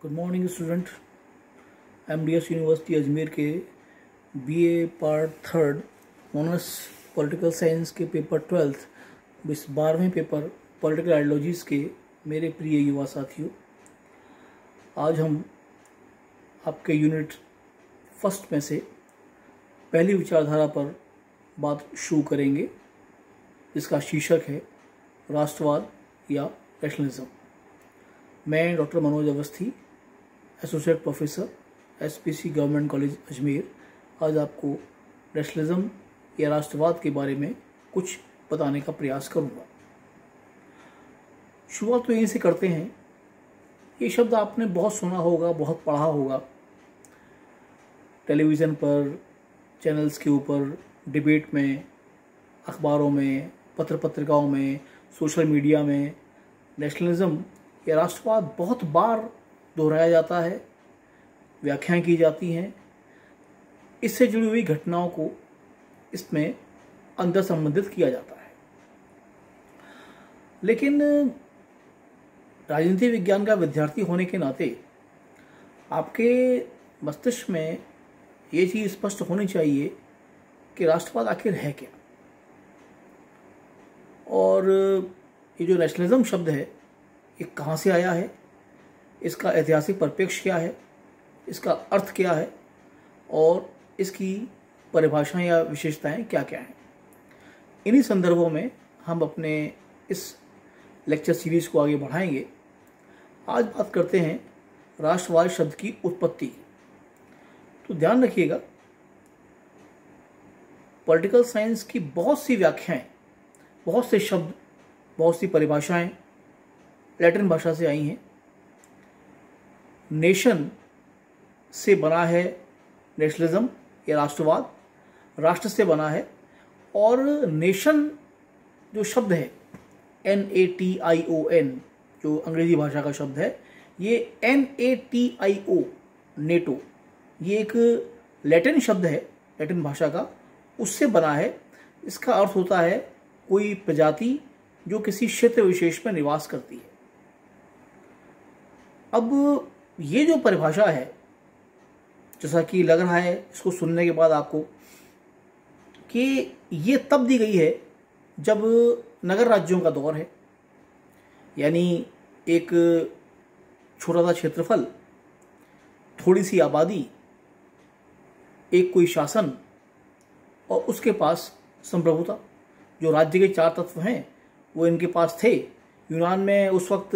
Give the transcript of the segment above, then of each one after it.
Good morning student. MDS university Ajmer के BA part third honours political science के paper 12वें paper political ideologies के मेरे प्रिय युवा साथियों, आज हम आपके यूनिट फर्स्ट में से पहली विचारधारा पर बात शुरू करेंगे, जिसका शीर्षक है राष्ट्रवाद या नेशनलिज्म। मैं doctor Manoj Awasthi, associate professor SPC government college Ajmer, आज आपको नेशनलिज्म या राष्ट्रवाद के बारे में कुछ बताने का प्रयास करूंगा। शुरुआत तो यहीं से करते हैं। ये शब्द आपने बहुत सुना होगा, बहुत पढ़ा होगा, टेलीविज़न पर, चैनल्स के ऊपर, डिबेट में, अखबारों में, पत्र पत्रिकाओं में, सोशल मीडिया में नेशनलिज्म या राष्ट्रवाद बहुत बार दोहराया जाता है, व्याख्याएं की जाती हैं। इससे जुड़ी हुई घटनाओं को इसमें अंतर संबंधित किया जाता है। लेकिन राजनीति विज्ञान का विद्यार्थी होने के नाते आपके मस्तिष्क में ये चीज़ स्पष्ट होनी चाहिए कि राष्ट्रवाद आखिर है क्या, और ये जो नेशनलिज्म शब्द है ये कहाँ से आया है, इसका ऐतिहासिक परिप्रेक्ष्य क्या है, इसका अर्थ क्या है और इसकी परिभाषाएं या विशेषताएं क्या क्या हैं। इन्हीं संदर्भों में हम अपने इस लेक्चर सीरीज को आगे बढ़ाएंगे। आज बात करते हैं राष्ट्रवाद शब्द की उत्पत्ति की। तो ध्यान रखिएगा, पॉलिटिकल साइंस की बहुत सी व्याख्याएं, बहुत से शब्द, बहुत सी परिभाषाएं लैटिन भाषा से आई हैं। नेशन से बना है नेशनलिज्म या राष्ट्रवाद, राष्ट्र से बना है, और नेशन जो शब्द है NATION जो अंग्रेजी भाषा का शब्द है, ये NATO नेटो, ये एक लैटिन शब्द है, लैटिन भाषा का, उससे बना है। इसका अर्थ होता है कोई प्रजाति जो किसी क्षेत्र विशेष में निवास करती है। अब ये जो परिभाषा है, जैसा कि लग रहा है इसको सुनने के बाद आपको, कि ये तब दी गई है जब नगर राज्यों का दौर है, यानी एक छोटा सा क्षेत्रफल, थोड़ी सी आबादी, एक कोई शासन और उसके पास संप्रभुता। जो राज्य के चार तत्व हैं वो इनके पास थे। यूनान में उस वक्त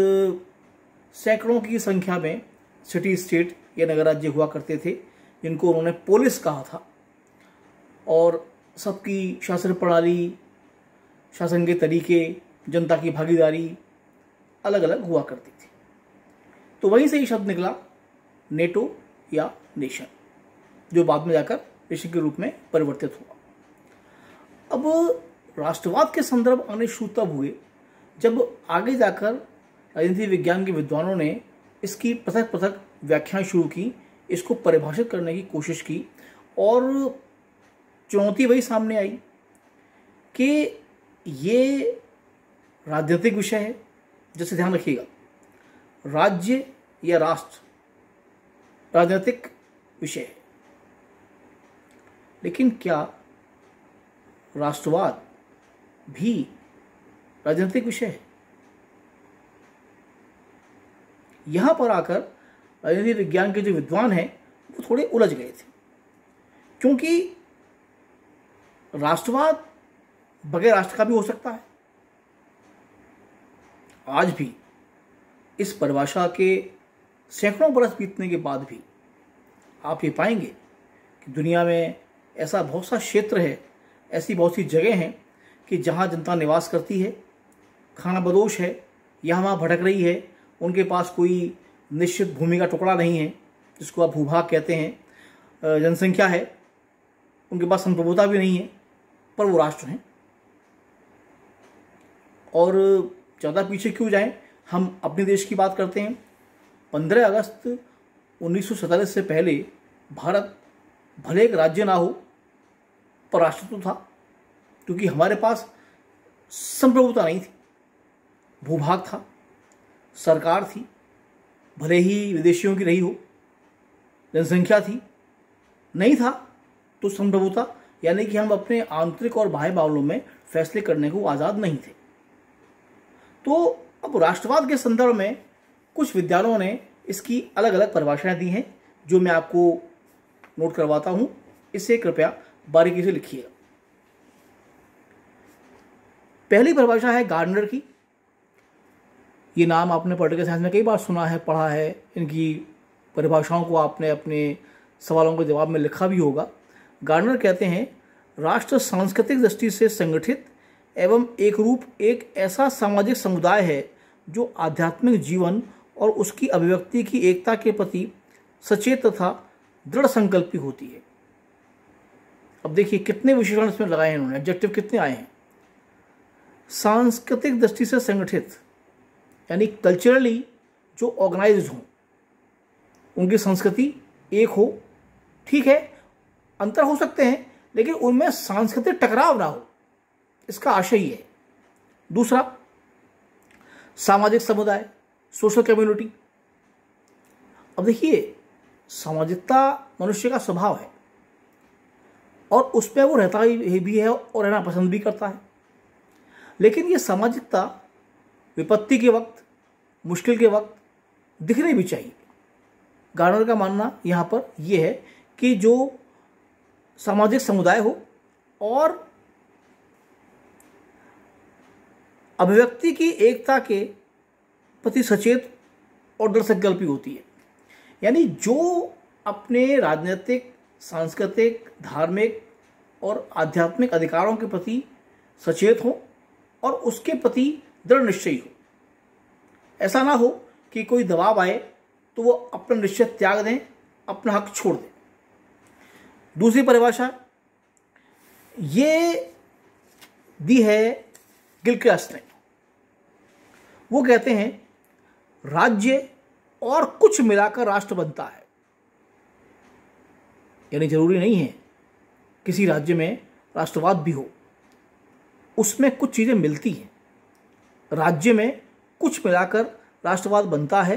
सैकड़ों की संख्या में सिटी स्टेट या नगर राज्य हुआ करते थे, जिनको उन्होंने पोलिस कहा था, और सबकी शासन प्रणाली, शासन के तरीके, जनता की भागीदारी अलग अलग हुआ करती थी। तो वहीं से ये शब्द निकला नेटो या नेशन, जो बाद में जाकर नेशन के रूप में परिवर्तित हुआ। अब राष्ट्रवाद के संदर्भ आने शुरू तब हुए जब आगे जाकर राजनीति विज्ञान के विद्वानों ने इसकी पृथक पृथक व्याख्याएं शुरू की, इसको परिभाषित करने की कोशिश की, और चुनौती वही सामने आई कि ये राजनीतिक विषय है। जैसे ध्यान रखिएगा, राज्य या राष्ट्र राजनीतिक विषय है, लेकिन क्या राष्ट्रवाद भी राजनीतिक विषय है? यहां पर आकर राजनीति विज्ञान के जो विद्वान हैं वो थोड़े उलझ गए थे, क्योंकि राष्ट्रवाद बगैर राष्ट्र का भी हो सकता है। आज भी इस परिभाषा के सैकड़ों बरस बीतने के बाद भी आप ये पाएंगे कि दुनिया में ऐसा बहुत सा क्षेत्र है, ऐसी बहुत सी जगह हैं कि जहां जनता निवास करती है, खानाबदोश है, यहाँ वहाँ भटक रही है, उनके पास कोई निश्चित भूमि का टुकड़ा नहीं है जिसको आप भूभाग कहते हैं, जनसंख्या है, उनके पास संप्रभुता भी नहीं है, पर वो राष्ट्र हैं। और ज़्यादा पीछे क्यों जाएं, हम अपने देश की बात करते हैं। 15 अगस्त 1947 से पहले भारत भले एक राज्य ना हो, पर राष्ट्र तो था, क्योंकि हमारे पास संप्रभुता नहीं थी, भूभाग था, सरकार थी, भले ही विदेशियों की रही हो, जनसंख्या थी, नहीं था तो संप्रभुता, यानी कि हम अपने आंतरिक और बाह्य मामलों में फैसले करने को आज़ाद नहीं थे। तो अब राष्ट्रवाद के संदर्भ में कुछ विद्वानों ने इसकी अलग अलग परिभाषाएं दी हैं, जो मैं आपको नोट करवाता हूं, इसे कृपया बारीकी से लिखिएगा। पहली परिभाषा है गार्डनर की। ये नाम आपने पॉलिटिकल साइंस में कई बार सुना है, पढ़ा है, इनकी परिभाषाओं को आपने अपने सवालों के जवाब में लिखा भी होगा। गार्डनर कहते हैं, राष्ट्र सांस्कृतिक दृष्टि से संगठित एवं एक रूप एक ऐसा सामाजिक समुदाय है जो आध्यात्मिक जीवन और उसकी अभिव्यक्ति की एकता के प्रति सचेत तथा दृढ़ संकल्पी होती है। अब देखिए कितने विशेषण इसमें लगाए हैं इन्होंने, एडजेक्टिव कितने आए हैं। सांस्कृतिक दृष्टि से संगठित यानी कल्चरली जो ऑर्गेनाइज्ड हो, उनकी संस्कृति एक हो, ठीक है, अंतर हो सकते हैं लेकिन उनमें सांस्कृतिक टकराव ना हो, इसका आशय ही है। दूसरा, सामाजिक समुदाय, सोशल कम्युनिटी। अब देखिए सामाजिकता मनुष्य का स्वभाव है और उसमें वो रहता ही भी है और रहना पसंद भी करता है, लेकिन ये सामाजिकता विपत्ति के वक्त, मुश्किल के वक्त दिखनी भी चाहिए। गार्डनर का मानना यहाँ पर यह है कि जो सामाजिक समुदाय हो और अभिव्यक्ति की एकता के प्रति सचेत और दृढ़ संकल्पी होती है, यानी जो अपने राजनीतिक, सांस्कृतिक, धार्मिक और आध्यात्मिक अधिकारों के प्रति सचेत हो और उसके प्रति दृढ़ निश्चयी हो। ऐसा ना हो कि कोई दबाव आए तो वो अपना निश्चय त्याग दें, अपना हक छोड़ दें। दूसरी परिभाषा ये दी है गिलक्रास्ट ने। वो कहते हैं, राज्य और कुछ मिलाकर राष्ट्र बनता है। यानी जरूरी नहीं है किसी राज्य में राष्ट्रवाद भी हो, उसमें कुछ चीजें मिलती हैं। राज्य में कुछ मिलाकर राष्ट्रवाद बनता है।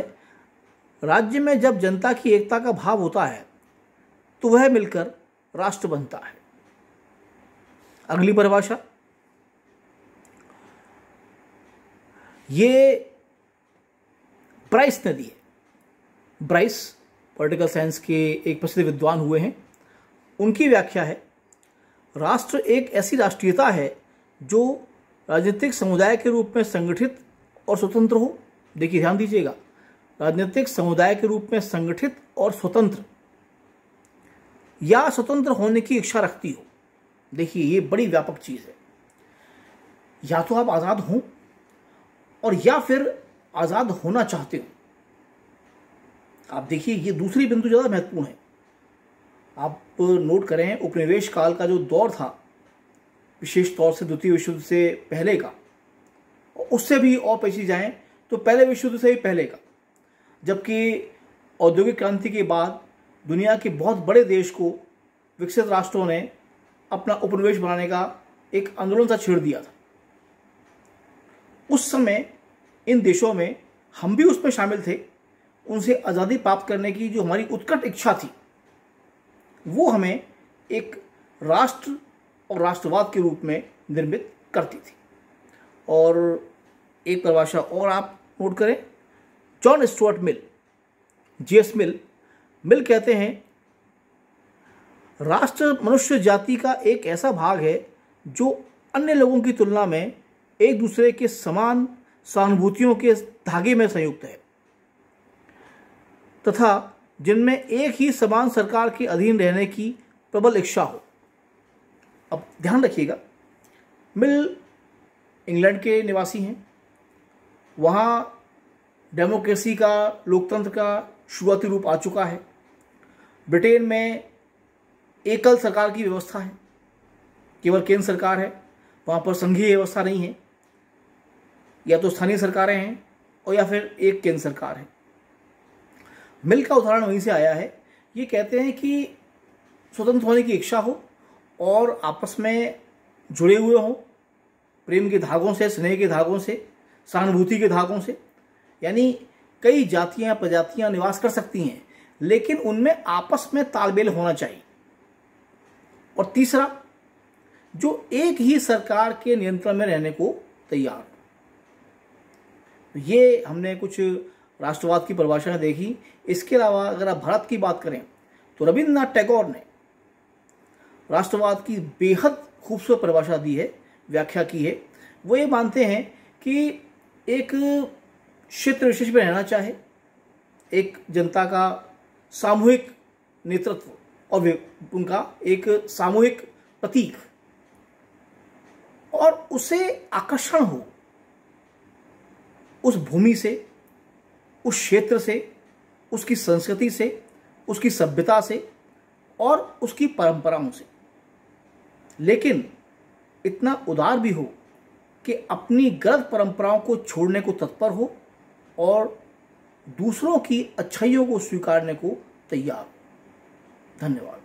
राज्य में जब जनता की एकता का भाव होता है तो वह मिलकर राष्ट्र बनता है। अगली परिभाषा ये ब्राइस ने दी है। ब्राइस पॉलिटिकल साइंस के एक प्रसिद्ध विद्वान हुए हैं। उनकी व्याख्या है, राष्ट्र एक ऐसी राष्ट्रीयता है जो राजनीतिक समुदाय के रूप में संगठित और स्वतंत्र हो। देखिए ध्यान दीजिएगा, राजनीतिक समुदाय के रूप में संगठित और स्वतंत्र या स्वतंत्र होने की इच्छा रखती हो। देखिए ये बड़ी व्यापक चीज है। या तो आप आजाद हों और या फिर आजाद होना चाहते हो। आप देखिए ये दूसरी बिंदु ज्यादा महत्वपूर्ण है। आप नोट करें, उपनिवेश काल का जो दौर था, विशेष तौर से द्वितीय विश्व युद्ध से पहले का, उससे भी और पीछे जाएं तो पहले विश्व युद्ध से भी पहले का, जबकि औद्योगिक क्रांति के बाद दुनिया के बहुत बड़े देश को विकसित राष्ट्रों ने अपना उपनिवेश बनाने का एक आंदोलन सा छेड़ दिया था। उस समय इन देशों में हम भी उसमें शामिल थे। उनसे आज़ादी प्राप्त करने की जो हमारी उत्कट इच्छा थी वो हमें एक राष्ट्र और राष्ट्रवाद के रूप में निर्मित करती थी। और एक परिभाषा और आप नोट करें, जॉन स्टुअर्ट मिल, जेएस मिल कहते हैं, राष्ट्र मनुष्य जाति का एक ऐसा भाग है जो अन्य लोगों की तुलना में एक दूसरे के समान सहानुभूतियों के धागे में संयुक्त है तथा जिनमें एक ही समान सरकार के अधीन रहने की प्रबल इच्छा हो। अब ध्यान रखिएगा, मिल इंग्लैंड के निवासी हैं। वहाँ डेमोक्रेसी का, लोकतंत्र का शुरुआती रूप आ चुका है। ब्रिटेन में एकल सरकार की व्यवस्था है, केवल केंद्र सरकार है। वहाँ पर संघीय व्यवस्था नहीं है, या तो स्थानीय सरकारें हैं और या फिर एक केंद्र सरकार है। मिल का उदाहरण वहीं से आया है। ये कहते हैं कि स्वतंत्र होने की इच्छा हो और आपस में जुड़े हुए हों, प्रेम के धागों से, स्नेह के धागों से, सहानुभूति के धागों से। यानी कई जातियां प्रजातियां निवास कर सकती हैं, लेकिन उनमें आपस में तालमेल होना चाहिए। और तीसरा, जो एक ही सरकार के नियंत्रण में रहने को तैयार। ये हमने कुछ राष्ट्रवाद की परिभाषाएं देखी। इसके अलावा अगर आप भारत की बात करें तो रविन्द्रनाथ टैगोर ने राष्ट्रवाद की बेहद खूबसूरत परिभाषा दी है, व्याख्या की है। वो ये मानते हैं कि एक क्षेत्र विशेष में रहना चाहे, एक जनता का सामूहिक नेतृत्व और उनका एक सामूहिक प्रतीक, और उसे आकर्षण हो उस भूमि से, उस क्षेत्र से, उसकी संस्कृति से, उसकी सभ्यता से और उसकी परंपराओं से, लेकिन इतना उदार भी हो कि अपनी गलत परंपराओं को छोड़ने को तत्पर हो और दूसरों की अच्छाइयों को स्वीकारने को तैयार। धन्यवाद।